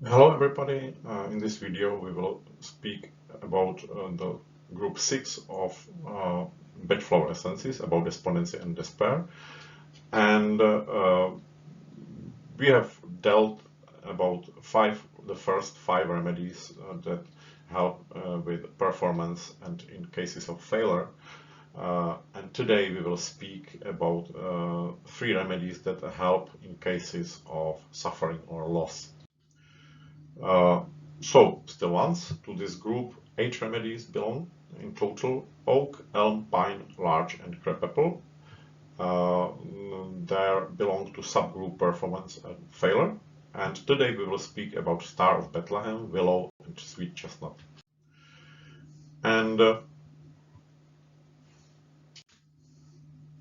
Hello everybody, in this video we will speak about the group 6 of Bach flower essences, about despondency and despair, and we have dealt about the first five remedies that help with performance and in cases of failure, and today we will speak about three remedies that help in cases of suffering or loss. So, still once, to this group, 8 remedies belong in total: oak, elm, pine, larch, and crabapple. They belong to subgroup performance and failure. And today we will speak about Star of Bethlehem, Willow, and Sweet Chestnut. And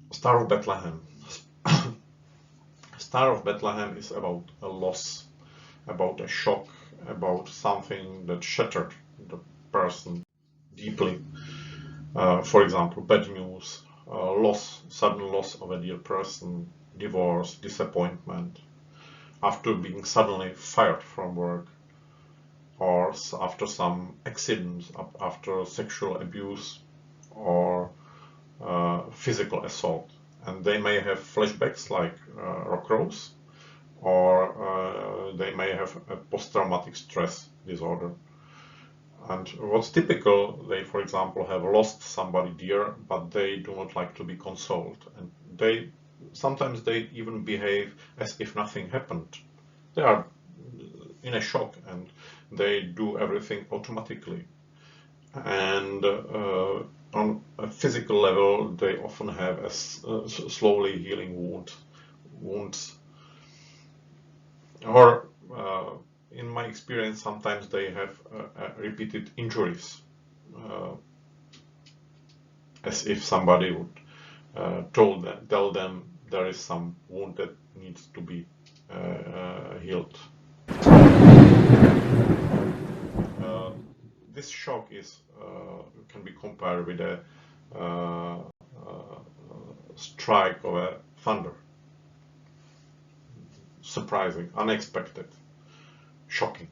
Star of Bethlehem. Star of Bethlehem is about a loss, about a shock, about something that shattered the person deeply. For example, bad news, sudden loss of a dear person, divorce, disappointment, after being suddenly fired from work, or after some accidents, after sexual abuse or physical assault. And they may have flashbacks like rock rose, or they may have a post-traumatic stress disorder. And what's typical, they, for example, have lost somebody dear, but they do not like to be consoled. And sometimes they even behave as if nothing happened. They are in a shock and they do everything automatically. And on a physical level, they often have a slowly healing wounds. Or in my experience, sometimes they have repeated injuries, as if somebody would tell them there is some wound that needs to be healed. This shock can be compared with a strike of a thunder. Surprising, unexpected, shocking.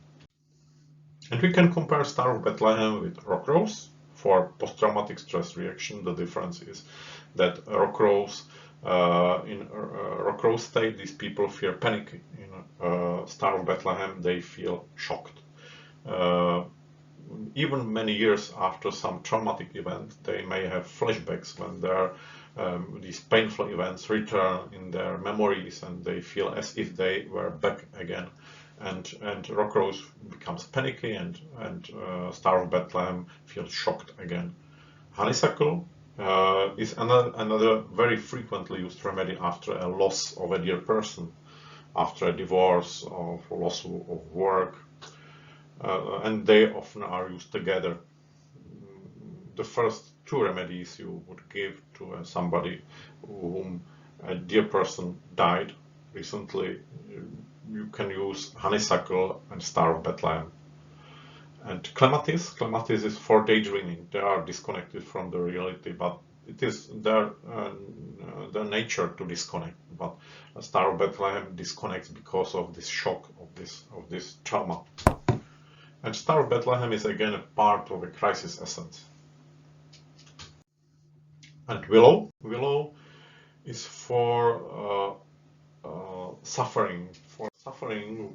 And we can compare Star of Bethlehem with rock rose. For post-traumatic stress reaction, the difference is that rock rose, in rock rose state, these people feel panic. In Star of Bethlehem, they feel shocked. Even many years after some traumatic event, they may have flashbacks when these painful events return in their memories, and they feel as if they were back again. And rock rose becomes panicky, and Star of Bethlehem feels shocked again. Honeysuckle is another very frequently used remedy after a loss of a dear person, after a divorce or loss of work, and they often are used together. The first two remedies you would give to somebody whom a dear person died recently, you can use honeysuckle and Star of Bethlehem. And clematis is for daydreaming. They are disconnected from the reality, but it is their nature to disconnect. But Star of Bethlehem disconnects because of this shock, of this trauma. And Star of Bethlehem is again a part of a crisis essence. And Willow is for suffering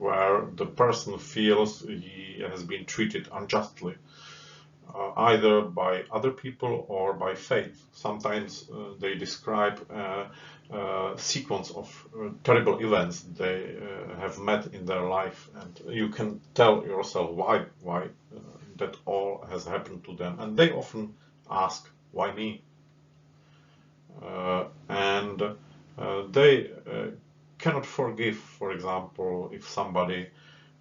where the person feels he has been treated unjustly, either by other people or by fate. Sometimes they describe a sequence of terrible events they have met in their life, and you can tell yourself why that all has happened to them, and they often ask, why me? And they cannot forgive, for example, if somebody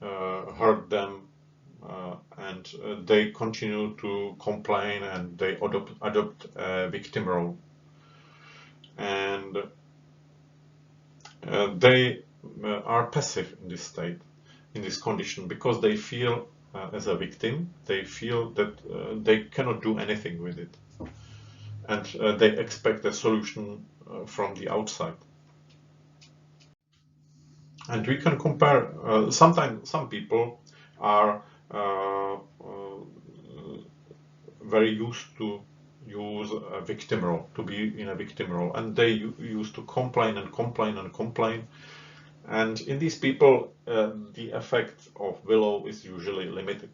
hurt them, and they continue to complain, and they adopt a victim role. And they are passive in this state, in this condition, because they feel as a victim, they feel that they cannot do anything with it. And they expect a solution from the outside. And we can compare, sometimes some people are very used to use a victim role, to be in a victim role, and they used to complain and complain and complain. And in these people, the effect of Willow is usually limited.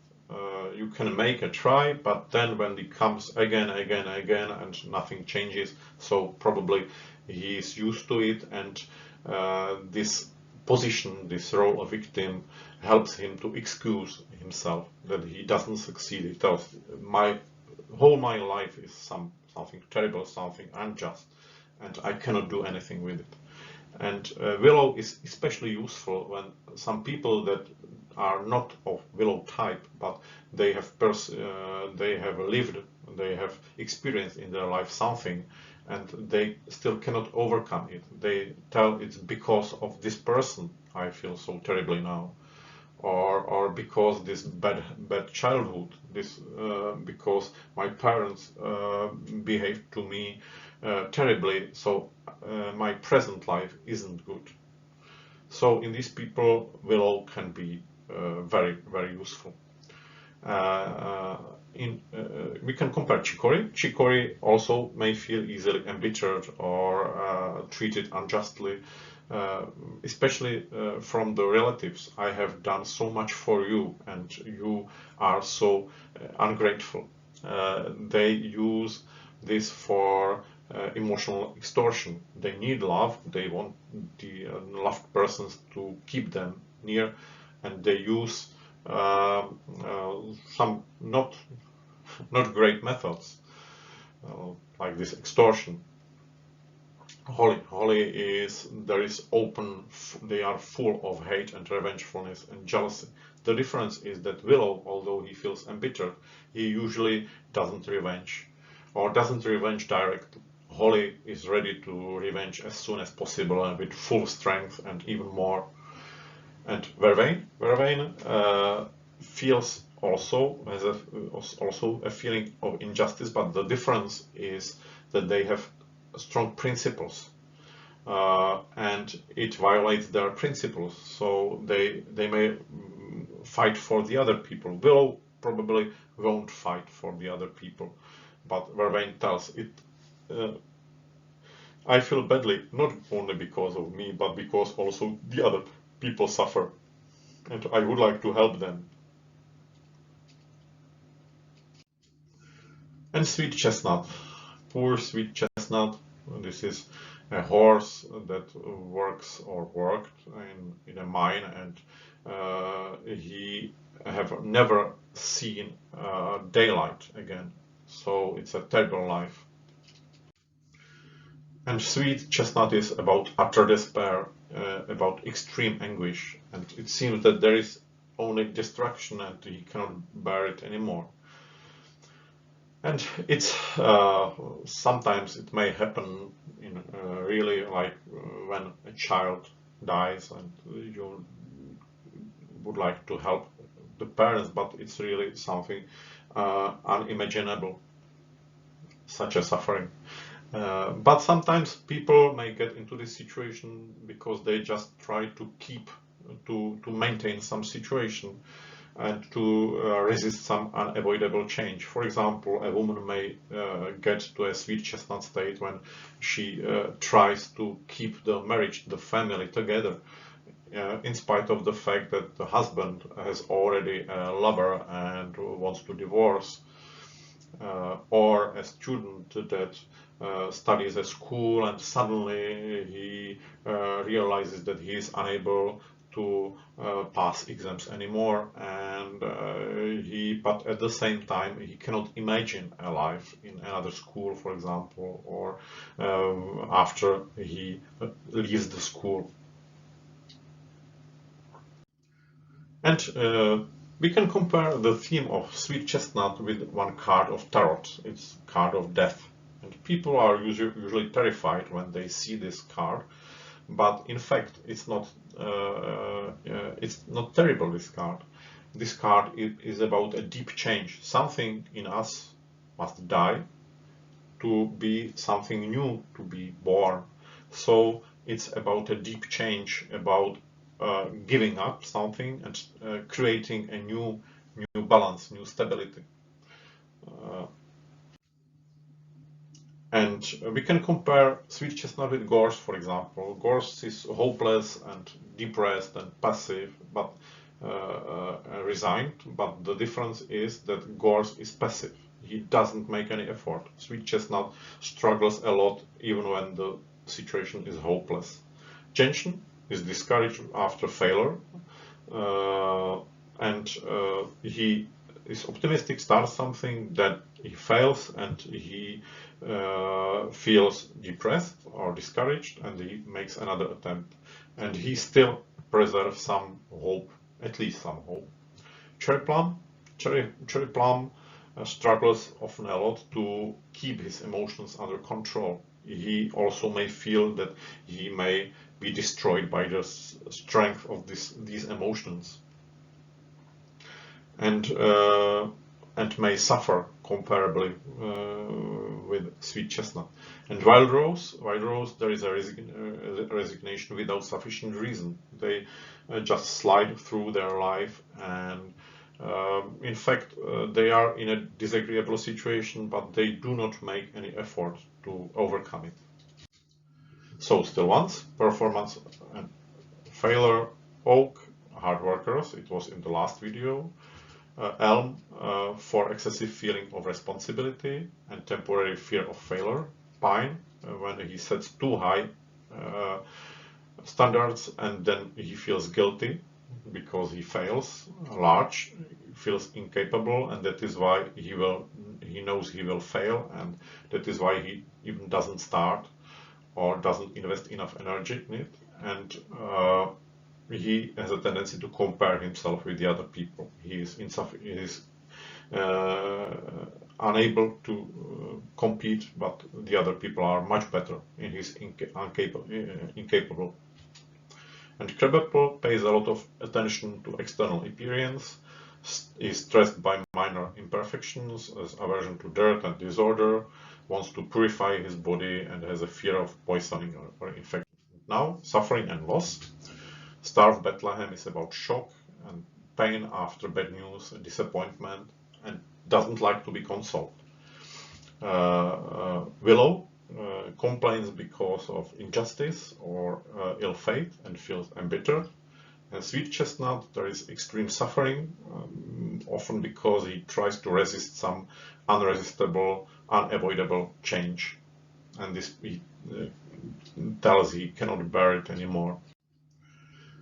You can make a try, but then when it comes again, and nothing changes, so probably he is used to it, and this position, this role of victim, helps him to excuse himself that he doesn't succeed. He tells, my life is something terrible, something unjust, and I cannot do anything with it. And Willow is especially useful when some people that are not of Willow type, but they have lived, they have experienced in their life something, and they still cannot overcome it. They tell it's because of this person I feel so terribly now, or because this bad childhood, because my parents behaved to me terribly, so my present life isn't good. So in these people, Willow can be very, very useful. We can compare Chicory. Chicory also may feel easily embittered or treated unjustly, especially from the relatives. I have done so much for you, and you are so ungrateful. They use this for emotional extortion. They need love. They want the loved persons to keep them near, and they use some not great methods, like this extortion. Holly is open. They are full of hate and revengefulness and jealousy. The difference is that Willow, although he feels embittered, he usually doesn't revenge directly. Holly is ready to revenge as soon as possible and with full strength and even more. And Vervain feels also a feeling of injustice, but the difference is that they have strong principles, and it violates their principles, so they may fight for the other people. Willow probably won't fight for the other people, but Vervain tells it, I feel badly not only because of me, but because also the other people suffer, and I would like to help them. And Sweet Chestnut, poor Sweet Chestnut. This is a horse that worked in a mine, and he have never seen daylight again. So it's a terrible life. And Sweet Chestnut is about utter despair, about extreme anguish, and it seems that there is only destruction and he cannot bear it anymore. And it's sometimes it may happen in really, like when a child dies and you would like to help the parents, but it's really something unimaginable, such a suffering. But sometimes people may get into this situation because they just try to maintain some situation and to resist some unavoidable change. For example, a woman may get to a Sweet Chestnut state when she tries to keep the marriage, the family together, in spite of the fact that the husband has already a lover and wants to divorce, or a student that studies at school and suddenly he realizes that he is unable to pass exams anymore, and but at the same time he cannot imagine a life in another school, for example, or after he leaves the school. And we can compare the theme of Sweet Chestnut with one card of Tarot. It's card of death. And people are usually terrified when they see this card, but in fact it's not terrible, this card. This card is about a deep change. Something in us must die to be something new to be born. So it's about a deep change, about giving up something and creating a new balance, new stability. And we can compare Sweet Chestnut with Gorse, for example. Gorse is hopeless and depressed and passive, but resigned. But the difference is that Gorse is passive. He doesn't make any effort. Sweet Chestnut struggles a lot even when the situation is hopeless. Gentian is discouraged after failure, and he is optimistic, starts something, that he fails, and he feels depressed or discouraged, and he makes another attempt, and he still preserves some hope, at least some hope. Cherry Plum struggles often a lot to keep his emotions under control. He also may feel that he may be destroyed by the strength of these emotions, and may suffer comparably with Sweet Chestnut. And Wild Rose, there is a resignation without sufficient reason. They just slide through their life, and in fact they are in a disagreeable situation, but they do not make any effort to overcome it. So still ones, performance and failure. Oak, hard workers, it was in the last video. Elm, for excessive feeling of responsibility and temporary fear of failure. Pine, when he sets too high standards and then he feels guilty because he fails. Larch, feels incapable, and that is why he knows he will fail, and that is why he even doesn't start or doesn't invest enough energy in it. And he has a tendency to compare himself with the other people. He is unable to compete, but the other people are much better, and he's incapable. And Crab Apple pays a lot of attention to external appearance, is stressed by minor imperfections, has aversion to dirt and disorder, wants to purify his body, and has a fear of poisoning or infection. Now, suffering and loss. Starved Bethlehem is about shock and pain after bad news and disappointment, and doesn't like to be consoled. Willow complains because of injustice or ill fate and feels embittered. And Sweet Chestnut, there is extreme suffering, often because he tries to resist some unresistible, unavoidable change, and this he tells he cannot bear it anymore.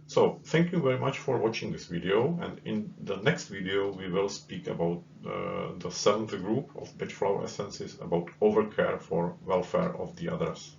So thank you very much for watching this video, and in the next video we will speak about the 7th group of Bach flower essences, about overcare for welfare of the others.